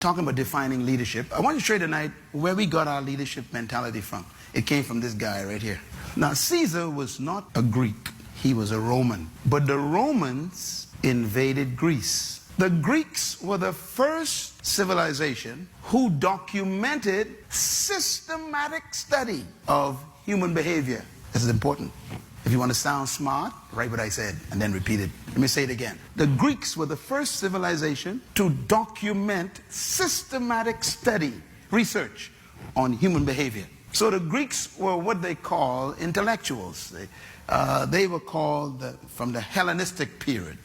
talking about defining leadership, I want to show you tonight where we got our leadership mentality from. It came from this guy right here. Now, Caesar was not a Greek. He was a Roman. But the Romans invaded Greece. The Greeks were the first civilization who documented systematic study of human behavior. This is important. If you want to sound smart, write what I said and then repeat it. Let me say it again. The Greeks were the first civilization to document systematic study, research on human behavior. So the Greeks were what they call intellectuals. They were called from the Hellenistic period.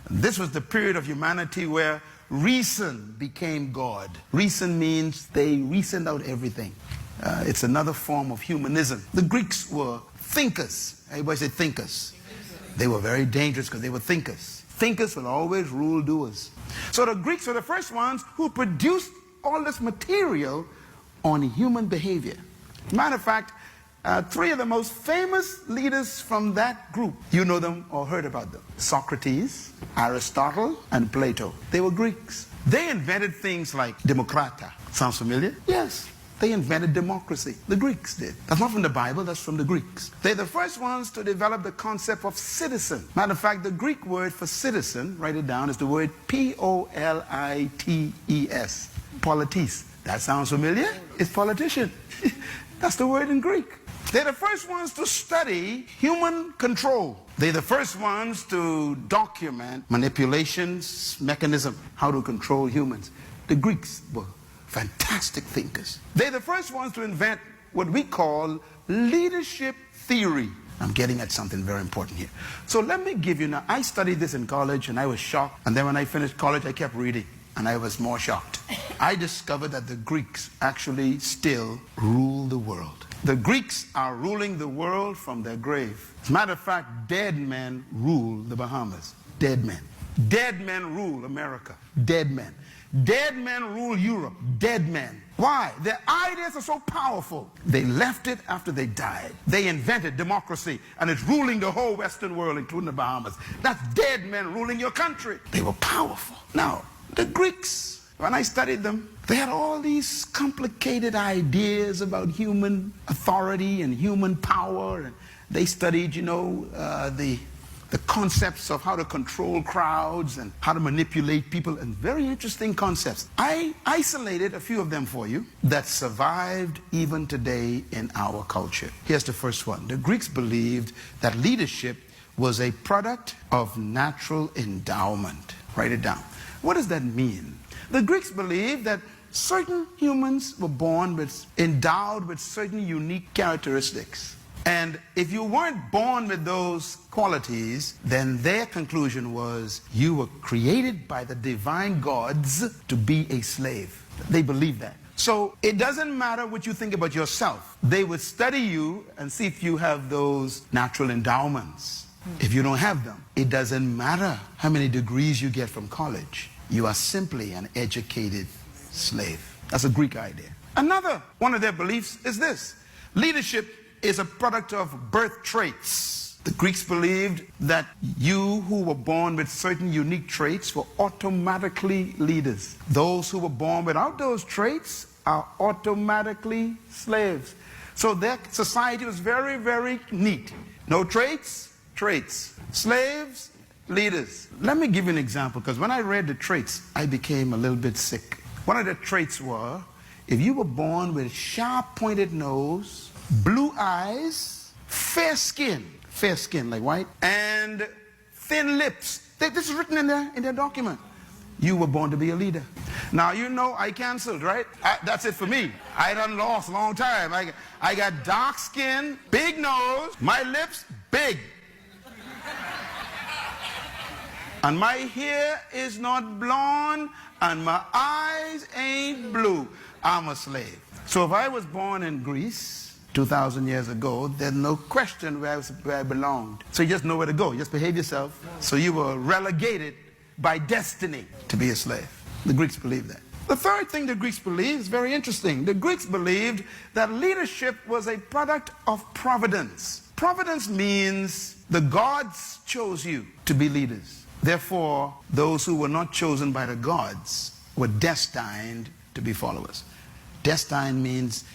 This was the period of humanity where reason became God. Reason means they reasoned out everything. It's another form of humanism. The Greeks were thinkers. Everybody say thinkers. They were very dangerous because they were thinkers. Thinkers will always rule doers. So the Greeks were the first ones who produced all this material on human behavior. Matter of fact, three of the most famous leaders from that group, you know them or heard about them: Socrates, Aristotle, and Plato. They were Greeks. They invented things like democrata. Sounds familiar? Yes. They invented democracy. The Greeks did. That's not from the Bible, that's from the Greeks. They're the first ones to develop the concept of citizen. Matter of fact, the Greek word for citizen, write it down, is the word P-O-L-I-T-E-S. Politis. That sounds familiar? It's politician. That's the word in Greek. They're the first ones to study human control. They're the first ones to document manipulations, mechanism, how to control humans. The Greeks were fantastic thinkers. They're the first ones to invent what we call leadership theory. I'm getting at something very important here. So let me give you now, I studied this in college and I was shocked. And then when I finished college, I kept reading and I was more shocked. I discovered that the Greeks actually still rule the world. The Greeks are ruling the world from their grave. As a matter of fact, dead men rule the Bahamas. Dead men. Dead men rule America. Dead men. Dead men rule Europe. Dead men. Why? Their ideas are so powerful. They left it after they died. They invented democracy, and it's ruling the whole Western world, including the Bahamas. That's dead men ruling your country. They were powerful. Now, the Greeks, when I studied them, they had all these complicated ideas about human authority and human power. And they studied, the concepts of how to control crowds and how to manipulate people, and very interesting concepts. I isolated a few of them for you that survived even today in our culture. Here's the first one. The Greeks believed that leadership was a product of natural endowment. Write it down. What does that mean? The Greeks believed that certain humans were endowed with certain unique characteristics. And if you weren't born with those qualities, then their conclusion was you were created by the divine gods to be a slave. They believed that. So it doesn't matter what you think about yourself. They would study you and see if you have those natural endowments. If you don't have them, it doesn't matter how many degrees you get from college. You are simply an educated slave. That's a Greek idea. Another one of their beliefs is this: leadership is a product of birth traits. The Greeks believed that you who were born with certain unique traits were automatically leaders. Those who were born without those traits are automatically slaves. So their society was very, very neat. No traits, traits. Slaves, leaders. Let me give you an example, because when I read the traits, I became a little bit sick. One of the traits were, if you were born with sharp pointed nose, blue eyes, fair skin like white, and thin lips. This is written in their document. You were born to be a leader. Now, you know I canceled, right? That's it for me. I done lost a long time. I got dark skin, big nose, my lips big. And my hair is not blonde, and my eyes ain't blue. I'm a slave. So if I was born in Greece 2,000 years ago, there's no question where I belonged. So you just know where to go. You just behave yourself. So you were relegated by destiny to be a slave. The Greeks believed that. The third thing the Greeks believed is very interesting. The Greeks believed that leadership was a product of providence. Providence means the gods chose you to be leaders. Therefore, those who were not chosen by the gods were destined to be followers. Destined means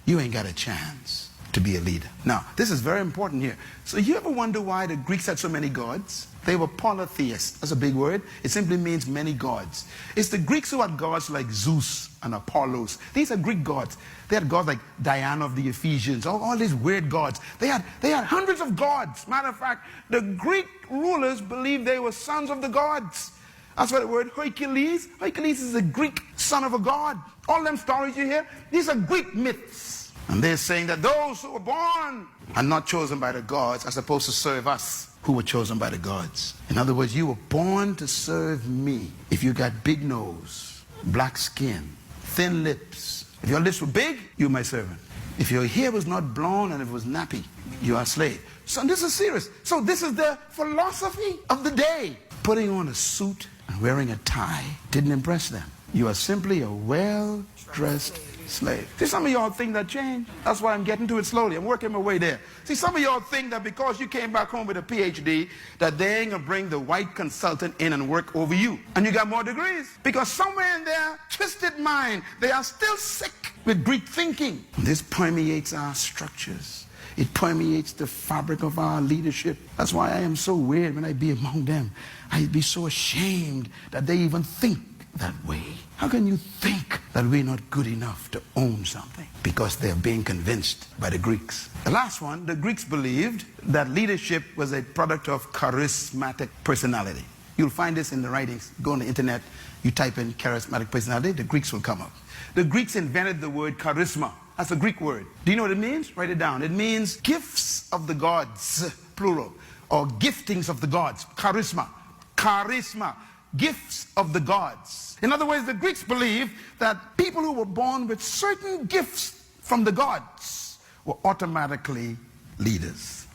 you ain't got a chance to be a leader. Now, this is very important here. So you ever wonder why the Greeks had so many gods? They were polytheists. That's a big word. It simply means many gods. It's the Greeks who had gods like Zeus and Apollos. These are Greek gods. They had gods like Diana of the Ephesians, all these weird gods. They had hundreds of gods. Matter of fact, the Greek rulers believed they were sons of the gods. That's why the word Hercules is a Greek son of a god. All them stories you hear, these are Greek myths. And they're saying that those who were born are not chosen by the gods are supposed to serve us who were chosen by the gods. In other words, you were born to serve me. If you got big nose, black skin, thin lips, if your lips were big, you're my servant. If your hair was not blonde and if it was nappy, you are a slave. So this is serious. So this is the philosophy of the day. Putting on a suit and wearing a tie didn't impress them. You are simply a well-dressed slave. See, some of y'all think that changed. That's why I'm getting to it slowly. I'm working my way there. See, some of y'all think that because you came back home with a PhD, that they ain't gonna bring the white consultant in and work over you. And you got more degrees. Because somewhere in their twisted mind, they are still sick with Greek thinking. This permeates our structures. It permeates the fabric of our leadership. That's why I am so weird when I be among them. I'd be so ashamed that they even think that way. How can you think that we're not good enough to own something? Because they're being convinced by the Greeks. The last one, the Greeks believed that leadership was a product of charismatic personality. You'll find this in the writings. Go on the internet, you type in charismatic personality, the Greeks will come up. The Greeks invented the word charisma. That's a Greek word. Do you know what it means? Write it down. It means gifts of the gods, plural, or giftings of the gods. Charisma. Charisma. Gifts of the gods. In other words, the Greeks believed that people who were born with certain gifts from the gods were automatically leaders.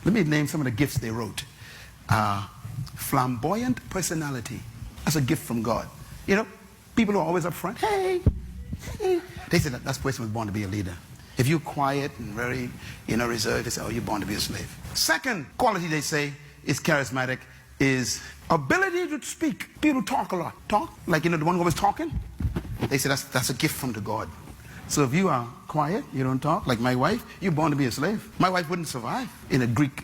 Let me name some of the gifts they wrote. Flamboyant personality. That's a gift from God. You know, people who are always up front. Hey, hey. They said that person was born to be a leader. If you're quiet and very, reserved, they say, oh, you're born to be a slave. Second quality they say is charismatic is ability to speak. People talk a lot. Talk, like the one who was talking. They say that's a gift from the God. So if you are quiet, you don't talk, like my wife, you're born to be a slave. My wife wouldn't survive in a Greek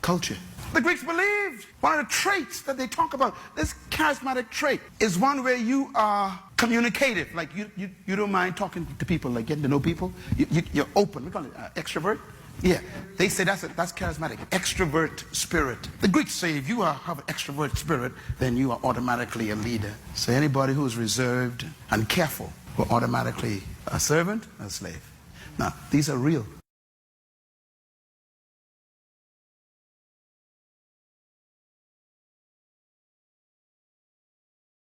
culture. The Greeks believed one of the traits that they talk about, this charismatic trait, is one where you are communicative. Like you don't mind talking to people, like getting to know people. You're open. We call it extrovert. Yeah, they say that's charismatic, extrovert spirit. The Greeks say if you have an extrovert spirit, then you are automatically a leader. So anybody who is reserved and careful will automatically a servant, a slave. Now, these are real